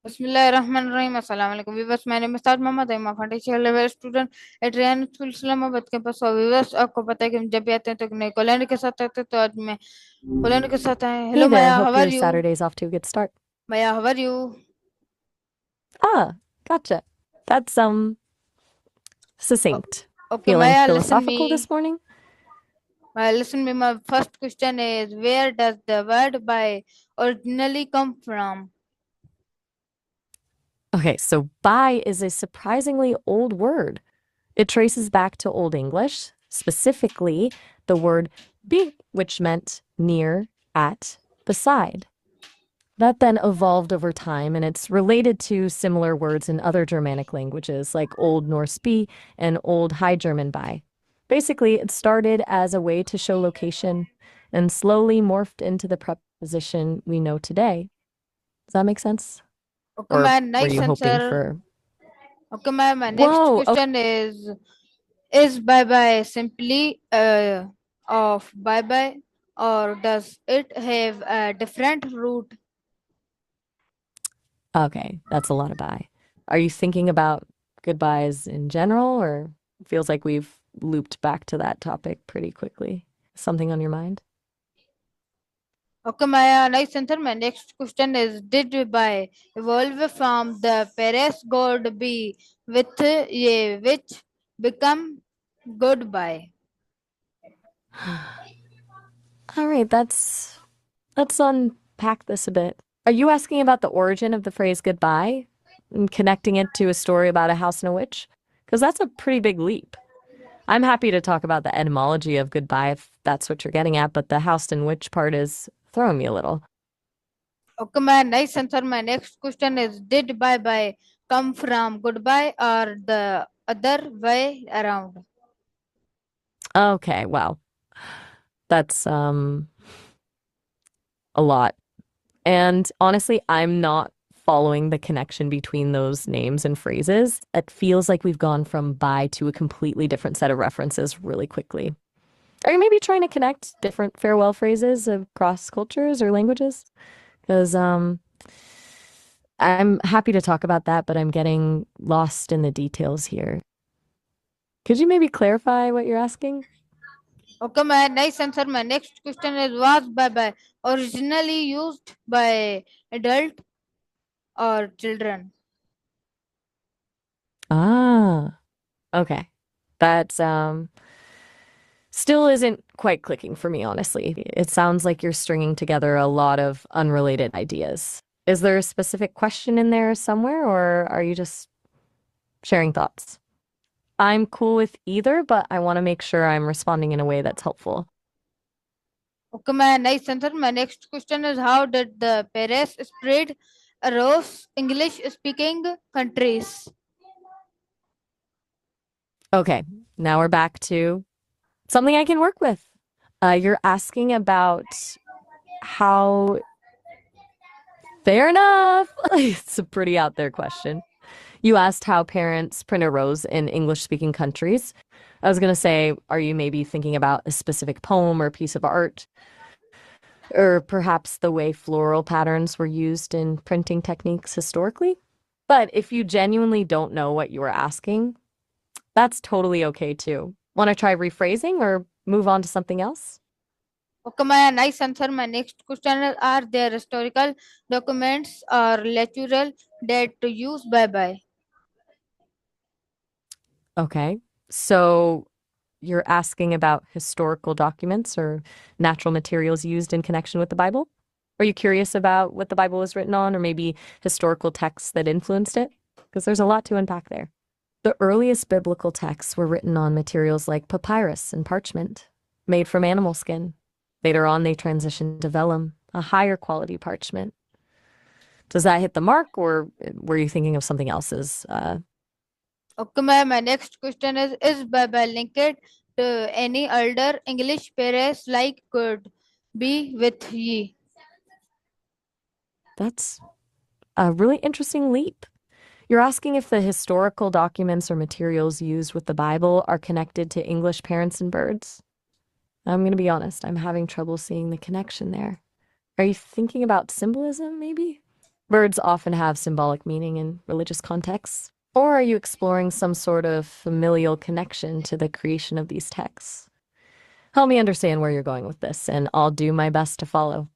Bismillahirrahmanirrahim. Assalamu alaikum. Viewers, my name is Taj Mohammed. I'm a financial level student at Ryan School Islamabad campus. So viewers, आपको पता है कि हम जब भी आते हैं तो नए कॉलेज के साथ आते हैं तो आज मैं कॉलेज के साथ आए. Hey Hello there, Maya, how hope are your you? Saturday's off to a good start. Maya, how are you? Ah, gotcha. That's O- succinct. Okay, Feeling Maya, listen philosophical me. this morning? Maya, listen me. My first question is, where does the word "by" originally come from? Okay, so by is a surprisingly old word. It traces back to Old English, specifically the word bi, which meant near, at, beside. That then evolved over time, and it's related to similar words in other Germanic languages like Old Norse bi and Old High German by. Basically, it started as a way to show location and slowly morphed into the preposition we know today. Does that make sense? Okay, Or Maya, were nice you hoping answer. for? Okay, Maya, my next Whoa, okay. question is bye bye simply of bye bye, or does it have a different root? Okay, that's a lot of bye. Are you thinking about goodbyes in general, or it feels like we've looped back to that topic pretty quickly? Something on your mind? Okay, Maya, nice answer. My next question is, did bye evolve from the Paris god be with a which become goodbye? All right, let's unpack this a bit. Are you asking about the origin of the phrase goodbye and connecting it to a story about a house and a witch? Because that's a pretty big leap. I'm happy to talk about the etymology of goodbye if that's what you're getting at, but the house and witch part is throwing me a little. Okay, Maya, nice answer. My next question is, did bye bye come from goodbye or the other way around? Okay, well, that's a lot. And honestly, I'm not following the connection between those names and phrases. It feels like we've gone from by to a completely different set of references really quickly. Are you maybe trying to connect different farewell phrases across cultures or languages? Because I'm happy to talk about that, but I'm getting lost in the details here. Could you maybe clarify what you're asking? Okay, my nice answer. My next question is, was bye bye originally used by adult or children? Ah, okay. That's still isn't quite clicking for me, honestly. It sounds like you're stringing together a lot of unrelated ideas. Is there a specific question in there somewhere, or are you just sharing thoughts? I'm cool with either, but I want to make sure I'm responding in a way that's helpful. Okay, my nice answer. My next question is, how did the Paris spread across English speaking countries? Okay, now we're back to something I can work with. You're asking about how, fair enough. It's a pretty out there question. You asked how parents print a rose in English speaking countries. I was going to say, are you maybe thinking about a specific poem or piece of art? Or perhaps the way floral patterns were used in printing techniques historically? But if you genuinely don't know what you were asking, that's totally okay too. Want to try rephrasing or move on to something else? Okay, my nice answer. My next question is, are there historical documents or literature that use bye bye? Okay. So you're asking about historical documents or natural materials used in connection with the Bible? Are you curious about what the Bible was written on or maybe historical texts that influenced it? Because there's a lot to unpack there. The earliest biblical texts were written on materials like papyrus and parchment, made from animal skin. Later on, they transitioned to vellum, a higher quality parchment. Does that hit the mark, or were you thinking of something else's? Okay, my next question is bye bye linked to any older English phrase like could be with ye? That's a really interesting leap. You're asking if the historical documents or materials used with the Bible are connected to English parents and birds? I'm going to be honest, I'm having trouble seeing the connection there. Are you thinking about symbolism, maybe? Words often have symbolic meaning in religious contexts. Or are you exploring some sort of familial connection to the creation of these texts? Help me understand where you're going with this, and I'll do my best to follow.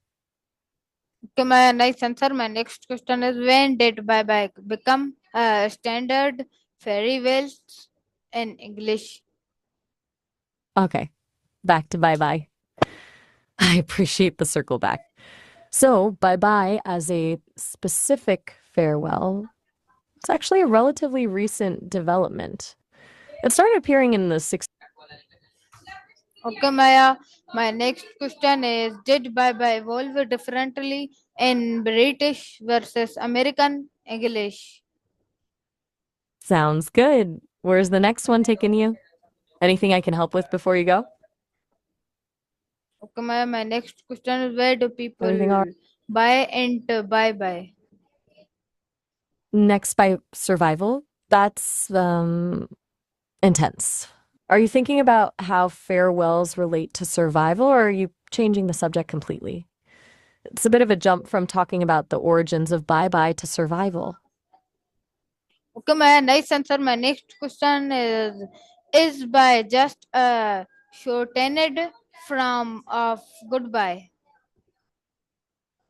Okay, my nice answer. My next question is, when did bye bye become a standard fairy tales in English? Okay, back to bye bye. I appreciate the circle back. So, bye bye as a specific farewell, it's actually a relatively recent development. It started appearing in the 60s. Okay, Maya. My next question is, did bye bye evolve differently in British versus American English? Sounds good. Where's the next one taking you? Anything I can help with before you go? Okay, Maya. My next question is, where do Everything all people buy into bye bye? right? Next by survival. That's intense. Are you thinking about how farewells relate to survival, or are you changing the subject completely? It's a bit of a jump from talking about the origins of bye bye to survival. Okay, my nice answer. My next question is by just a shortened from of goodbye.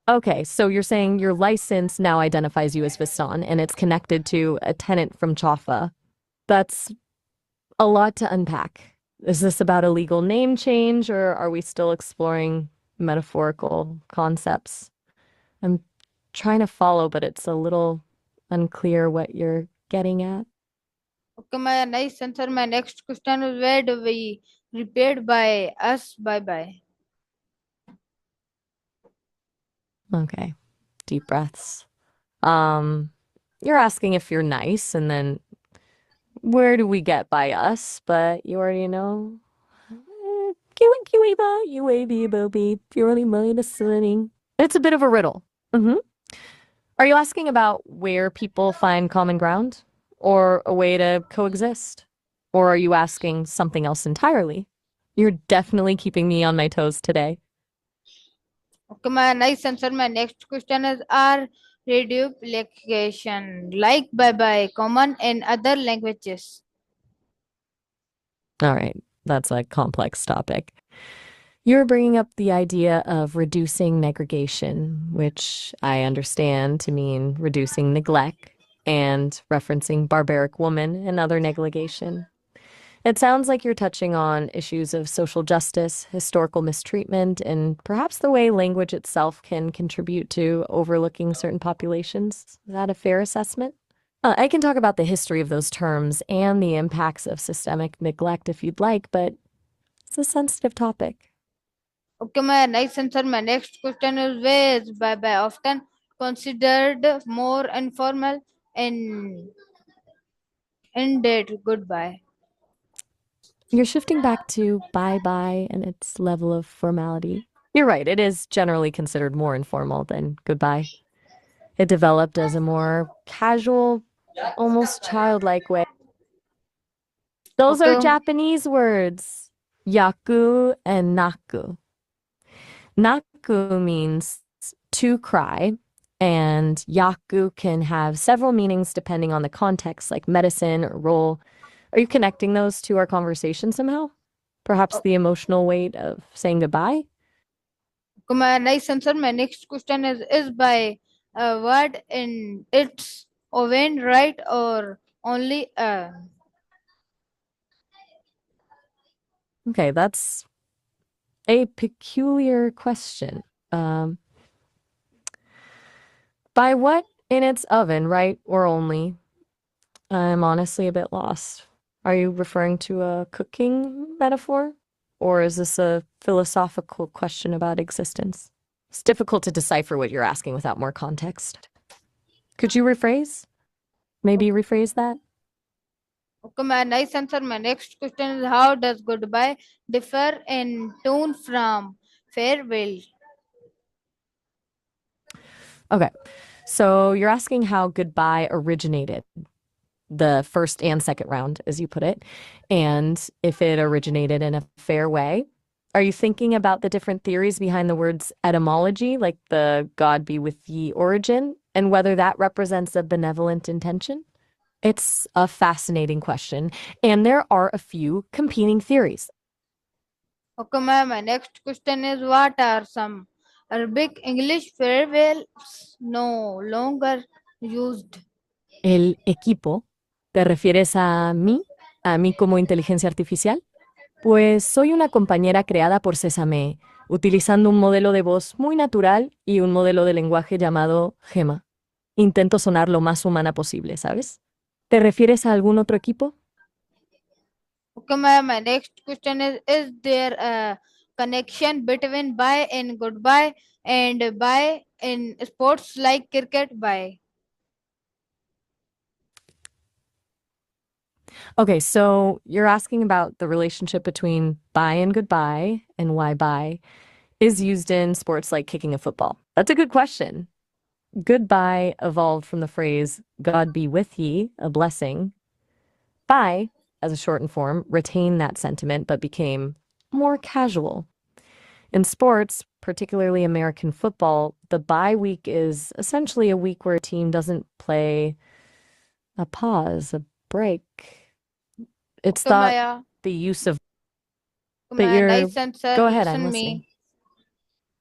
Okay, so you're saying your license now identifies you as Visan and it's connected to a tenant from Chafa. That's a lot to unpack. Is this about a legal name change, or are we still exploring metaphorical concepts? I'm trying to follow, but it's a little unclear what you're getting at. Okay, my nice answer. My next question is, where do we repaid by us bye bye? Okay, deep breaths. Um, you're asking if you're nice, and then where do we get by us? But you already know. Kiwiba, UAB, Bobby, purely mine listening. It's a bit of a riddle. Mm-hmm. Are you asking about where people find common ground or a way to coexist? Or are you asking something else entirely? You're definitely keeping me on my toes today. Okay, my nice answer. My next question is, are reduplication like bye bye common in other languages? All right, that's a complex topic. You're bringing up the idea of reducing negregation, which I understand to mean reducing neglect and referencing barbaric woman and other negligation. It sounds like you're touching on issues of social justice, historical mistreatment, and perhaps the way language itself can contribute to overlooking certain populations. Is that a fair assessment? I can talk about the history of those terms and the impacts of systemic neglect if you'd like, but it's a sensitive topic. Okay, my nice answer. My next question is, where is bye bye often considered more informal and indeed goodbye? You're shifting back to bye-bye and its level of formality. You're right, it is generally considered more informal than goodbye. It developed as a more casual, almost childlike way. Those are Okay, Japanese words, yaku and naku. Naku means to cry, and yaku can have several meanings depending on the context, like medicine or role. Are you connecting those to our conversation somehow? Perhaps the emotional weight of saying goodbye? okay, my nice answer. My next question is by a word in its own right or only a. Okay, that's a peculiar question. Um, by what in its oven, right, or only? I'm honestly a bit lost. Are you referring to a cooking metaphor? Or is this a philosophical question about existence? It's difficult to decipher what you're asking without more context. Could you rephrase? Maybe rephrase that? Okay, my nice answer. My next question is, how does goodbye differ in tone from farewell? Okay. So you're asking how goodbye originated, the first and second round, as you put it, and if it originated in a fair way. Are you thinking about the different theories behind the word's etymology, like the God be with ye origin, and whether that represents a benevolent intention? It's a fascinating question, and there are a few competing theories. Okay, ma'am. My next question is, what are some Arabic English farewells no longer used? El equipo, ¿te refieres a mí como inteligencia artificial? Pues soy una compañera creada por Sésame, utilizando un modelo de voz muy natural y un modelo de lenguaje llamado Gema. Intento sonar lo más humana posible, ¿sabes? ¿Te refieres a algún otro equipo? Okay, ma'am. My next question is there a connection between bye and goodbye and bye in sports like cricket bye? Okay, so you're asking about the relationship between bye and goodbye and why bye is used in sports like kicking a football. That's a good question. Goodbye evolved from the phrase, God be with ye, a blessing. Bye, as a shortened form, retained that sentiment but became more casual. In sports, particularly American football, the bye week is essentially a week where a team doesn't play, a pause, a break. It's Okay, thought Maya. the use of, Okay, but Maya. you're, Nice answer. go ahead, I'm Listen listening. me.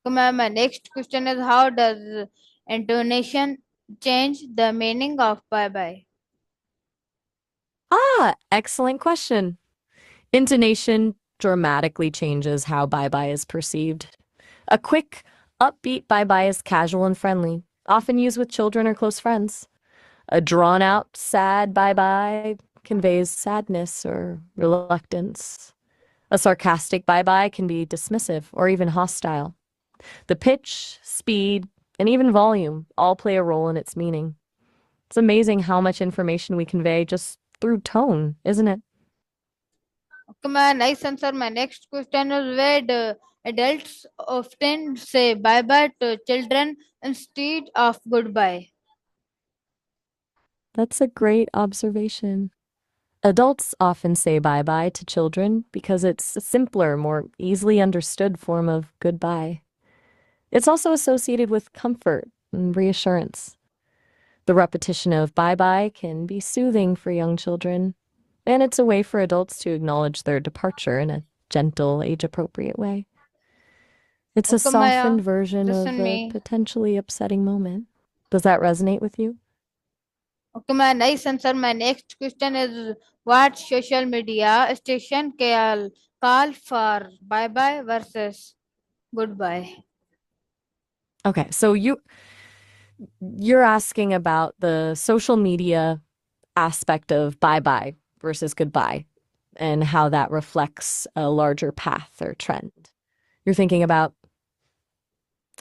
Okay, Maya. My next question is, how does intonation change the meaning of bye bye? Ah, excellent question. Intonation dramatically changes how bye bye is perceived. A quick, upbeat bye bye is casual and friendly, often used with children or close friends. A drawn out, sad bye bye conveys sadness or reluctance. A sarcastic bye bye can be dismissive or even hostile. The pitch, speed, and even volume all play a role in its meaning. It's amazing how much information we convey just through tone, isn't it? Okay, Maya. Nice answer. My next question is, where do adults often say bye bye to children instead of goodbye? That's a great observation. Adults often say bye bye to children because it's a simpler, more easily understood form of goodbye. It's also associated with comfort and reassurance. The repetition of bye bye can be soothing for young children, and it's a way for adults to acknowledge their departure in a gentle, age appropriate way. It's a Okay, Maya. softened version of Listen a me. potentially upsetting moment. Does that resonate with you? Okay, my nice answer. My next question is, what social media station can call for bye bye versus goodbye? Okay, so you're asking about the social media aspect of bye bye versus goodbye and how that reflects a larger path or trend. You're thinking about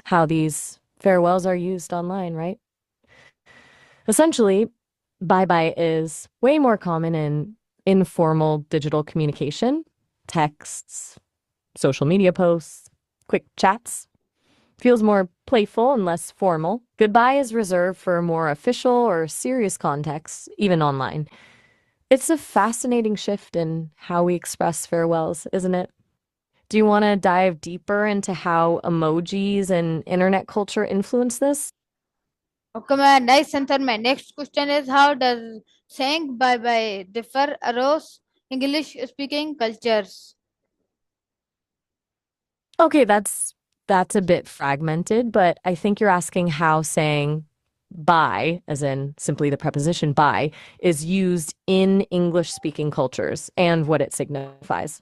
how these farewells are used online, right? Essentially, bye bye is way more common in informal digital communication, texts, social media posts, quick chats. Feels more playful and less formal. Goodbye is reserved for more official or serious contexts, even online. It's a fascinating shift in how we express farewells, isn't it? Do you want to dive deeper into how emojis and internet culture influence this? Okay, my nice answer. My next question is, how does saying bye bye differ across English speaking cultures? Okay, that's a bit fragmented, but I think you're asking how saying bye, as in simply the preposition bye, is used in English speaking cultures and what it signifies.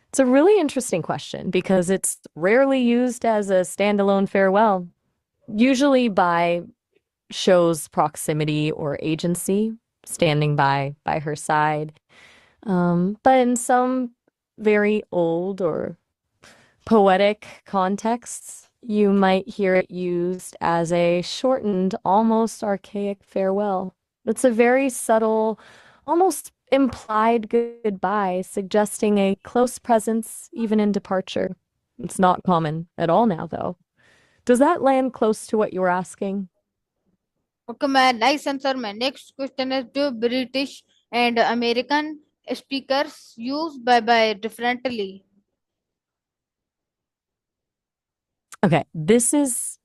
It's a really interesting question because it's rarely used as a standalone farewell. Usually by shows proximity or agency, standing by her side. But in some very old or poetic contexts, you might hear it used as a shortened, almost archaic farewell. It's a very subtle, almost implied goodbye, suggesting a close presence even in departure. It's not common at all now, though. Does that land close to what you were asking? Okay, my nice answer. My next question is, do British and American speakers use bye bye differently? Okay, this is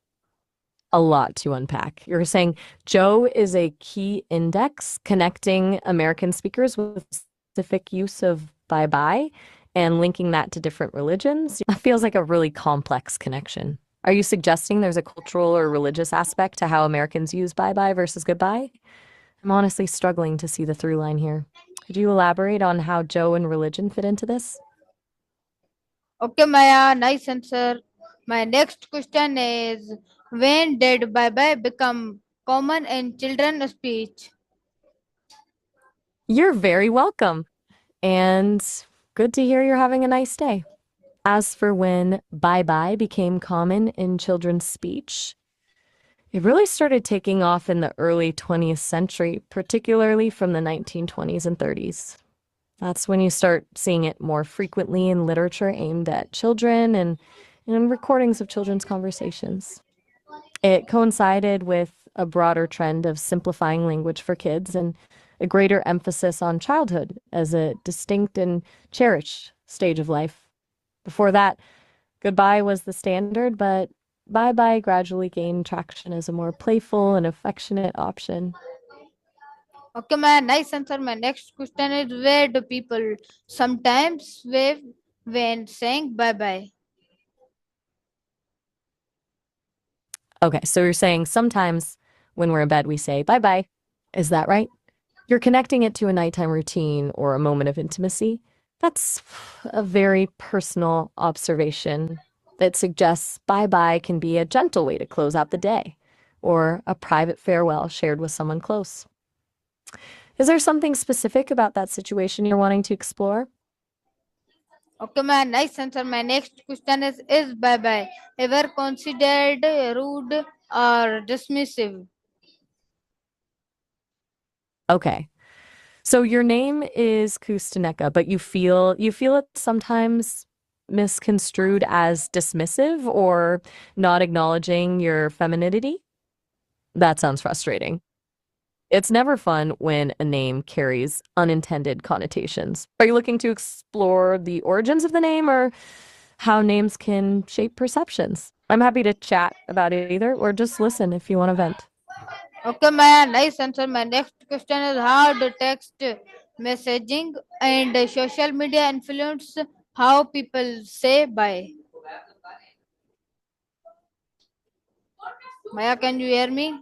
a lot to unpack. You're saying Joe is a key index connecting American speakers with specific use of bye bye and linking that to different religions. That feels like a really complex connection. Are you suggesting there's a cultural or religious aspect to how Americans use bye bye versus goodbye? I'm honestly struggling to see the through line here. Could you elaborate on how Joe and religion fit into this? Okay, Maya, nice answer. My next question is, when did bye bye become common in children speech? You're very welcome. And good to hear you're having a nice day. As for when bye bye became common in children's speech, it really started taking off in the early 20th century, particularly from the 1920s and 30s. That's when you start seeing it more frequently in literature aimed at children and in recordings of children's conversations. It coincided with a broader trend of simplifying language for kids and a greater emphasis on childhood as a distinct and cherished stage of life. Before that, goodbye was the standard, but bye bye gradually gained traction as a more playful and affectionate option. Okay, Maya, nice answer. My next question is, where do people sometimes wave when saying bye bye? Okay, so you're saying sometimes when we're in bed, we say bye bye. Is that right? You're connecting it to a nighttime routine or a moment of intimacy. That's a very personal observation that suggests bye bye can be a gentle way to close out the day or a private farewell shared with someone close. Is there something specific about that situation you're wanting to explore? Okay, Maya, nice answer. My next question is bye bye ever considered rude or dismissive? Okay. So your name is Kustaneka, but you feel it sometimes misconstrued as dismissive or not acknowledging your femininity? That sounds frustrating. It's never fun when a name carries unintended connotations. Are you looking to explore the origins of the name or how names can shape perceptions? I'm happy to chat about it either, or just listen if you want to vent. Okay, Maya, nice answer. My next question is, how do text messaging and social media influence how people say bye? Maya, can you hear me?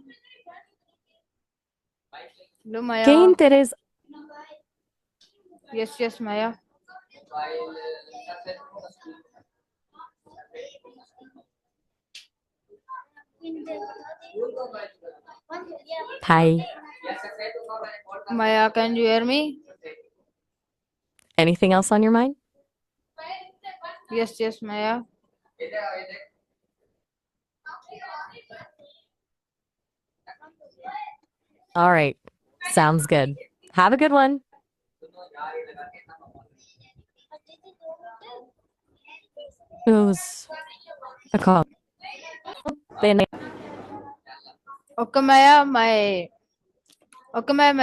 Hello, ¿Qué Maya. interés? Yes, yes, Maya. Hi. Maya, can you hear me? Anything else on your mind? Yes, yes, Maya. All right. Sounds good. Have a good one. It was a call. Okay, Maya. My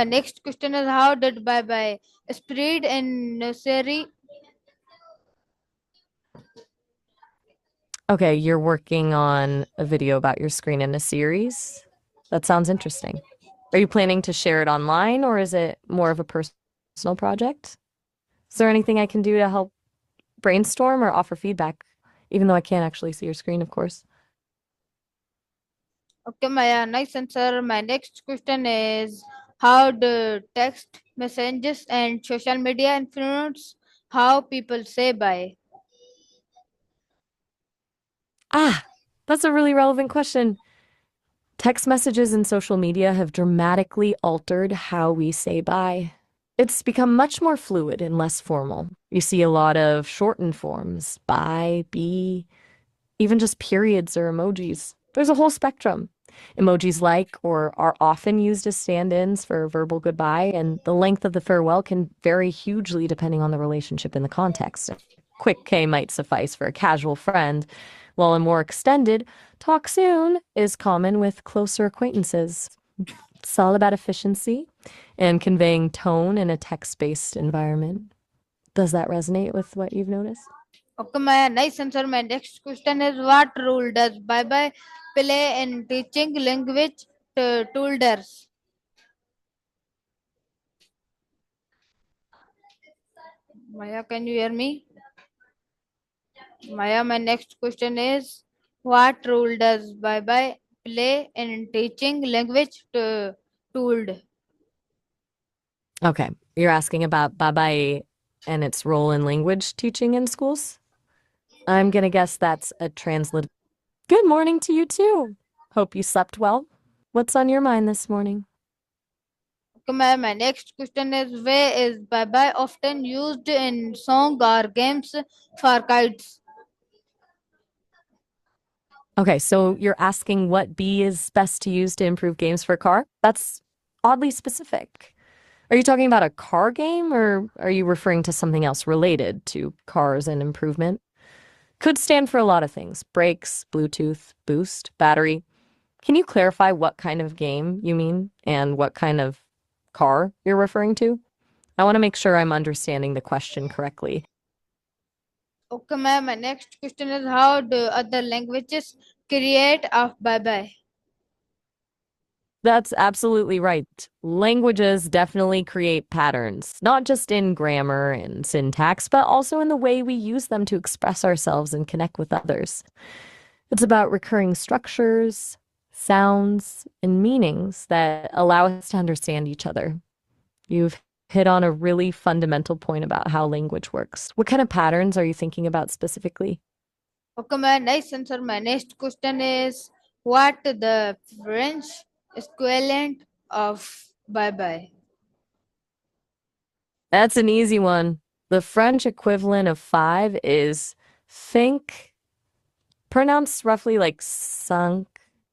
next question is, how did bye bye spread in nursery? Okay, you're working on a video about your screen in a series? That sounds interesting. Are you planning to share it online or is it more of a personal project? Is there anything I can do to help brainstorm or offer feedback? Even though I can't actually see your screen, of course. Okay, Maya, nice answer. My next question is, how do text messages and social media influence how people say bye? Ah, that's a really relevant question. Text messages and social media have dramatically altered how we say bye. It's become much more fluid and less formal. You see a lot of shortened forms, bye, be, even just periods or emojis. There's a whole spectrum. Emojis like or are often used as stand ins for verbal goodbye, and the length of the farewell can vary hugely depending on the relationship and the context. A quick K might suffice for a casual friend, while a more extended talk soon is common with closer acquaintances. It's all about efficiency and conveying tone in a text based environment. Does that resonate with what you've noticed? Okay, my nice answer. My next question is what role does bye bye play in teaching language to toddlers? Maya, can you hear me? Maya, my next question is what role does bye bye play in teaching language to toddlers? Okay, you're asking about babai and its role in language teaching in schools? I'm gonna guess that's a translate. Good morning to you too. Hope you slept well. What's on your mind this morning? Okay, my next question is where is bye bye often used in song or games for kids? Okay, so you're asking what B is best to use to improve games for car? That's oddly specific. Are you talking about a car game or are you referring to something else related to cars and improvement? Could stand for a lot of things. Brakes, Bluetooth, boost, battery. Can you clarify what kind of game you mean and what kind of car you're referring to? I want to make sure I'm understanding the question correctly. Okay, ma'am. My next question is how do other languages create of bye bye? That's absolutely right. Languages definitely create patterns, not just in grammar and syntax, but also in the way we use them to express ourselves and connect with others. It's about recurring structures, sounds, and meanings that allow us to understand each other. You've hit on a really fundamental point about how language works. What kind of patterns are you thinking about specifically? Okay, ma'am. Nice answer. My next question is what the French equivalent of bye bye? That's an easy one. The French equivalent of five is think, pronounced roughly like sunk.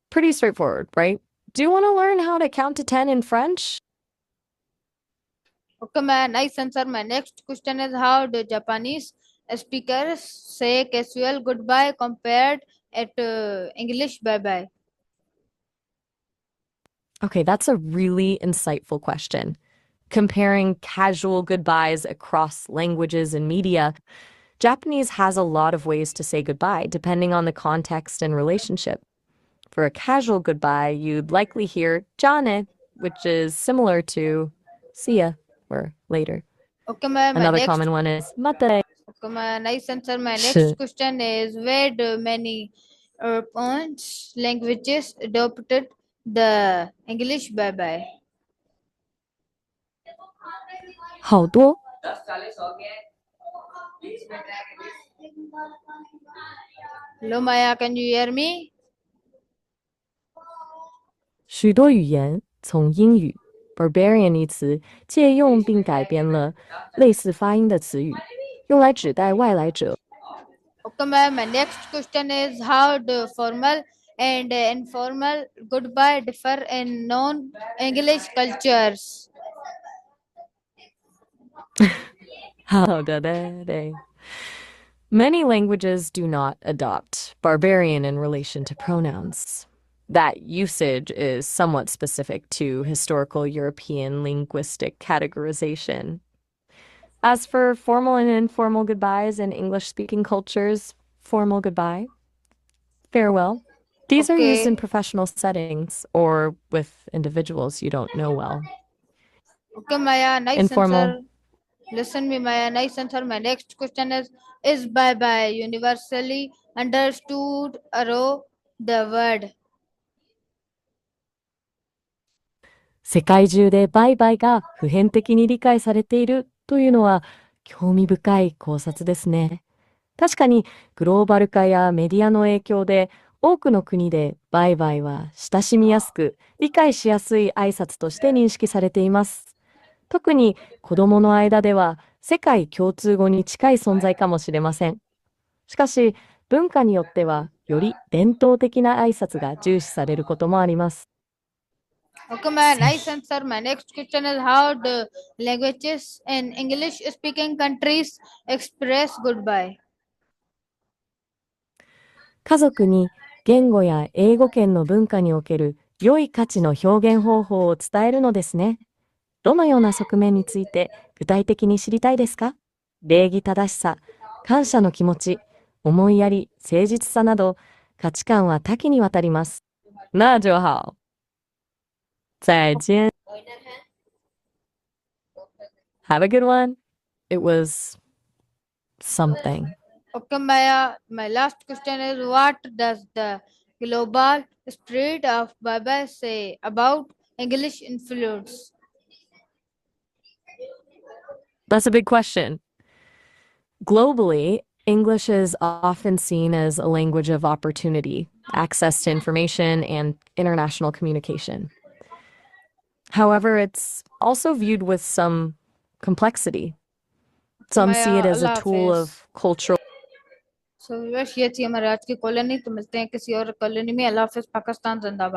Pretty straightforward, right? Do you want to learn how to count to 10 in French? Okay, ma'am. Nice answer. My next question is how do Japanese speakers say casual goodbye compared to English bye bye? Okay, that's a really insightful question. Comparing casual goodbyes across languages and media, Japanese has a lot of ways to say goodbye depending on the context and relationship. For a casual goodbye, you'd likely hear jane, which is similar to see ya or later. Okay, ma'am. My Another next common one is mata. Okay, my nice answer. My next question is where do many European languages adopted the English bye bye? 好多 Hello, Maya, can you hear me? 许多语言从英语 barbarian 一词借用并改编了类似发音的词语，用来指代外来者。Okay, ma'am. My next question is how do formal and informal goodbye differ in non-English cultures? 好的嘞。Many languages do not adopt barbarian in relation to pronouns. That usage is somewhat specific to historical European linguistic categorization. As for formal and informal goodbyes in English-speaking cultures, formal goodbye, farewell. These are used in Okay. professional settings or with individuals you don't know well. Okay, Maya, nice Informal. answer. Listen me, Maya, nice answer. My next question is bye bye universally understood arrow the word? 世界中で売買が普遍的に理解されているというのは興味深い考察ですね。確かにグローバル化やメディアの影響で多くの国で売買は親しみやすく理解しやすい挨拶として認識されています。特に子供の間では世界共通語に近い存在かもしれません。しかし文化によってはより伝統的な挨拶が重視されることもあります。Okay, my nice answer. My next question is how do languages in English speaking countries express goodbye? 家族に言語や英語圏の文化における良い価値の表現方法を伝えるのですね。どのような側面について具体的に知りたいですか？礼儀正しさ、感謝の気持ち、思いやり、誠実さなど、価値観は多岐にわたります。那就好。再见。Have a good one. It was something. Okay, Maya, my last question is what does the global spread of Baba say about English influence? That's a big question. Globally, English is often seen as a language of opportunity, access to information, and international communication. However, it's also viewed with some complexity. Some see it Maya, as a Allah tool Hafiz. of cultural. So, ये थी हमारे आज की colony. तो मिलते हैं किसी और कॉलोनी में। अल्लाह हाफिज। पाकिस्तान जिंदाबाद।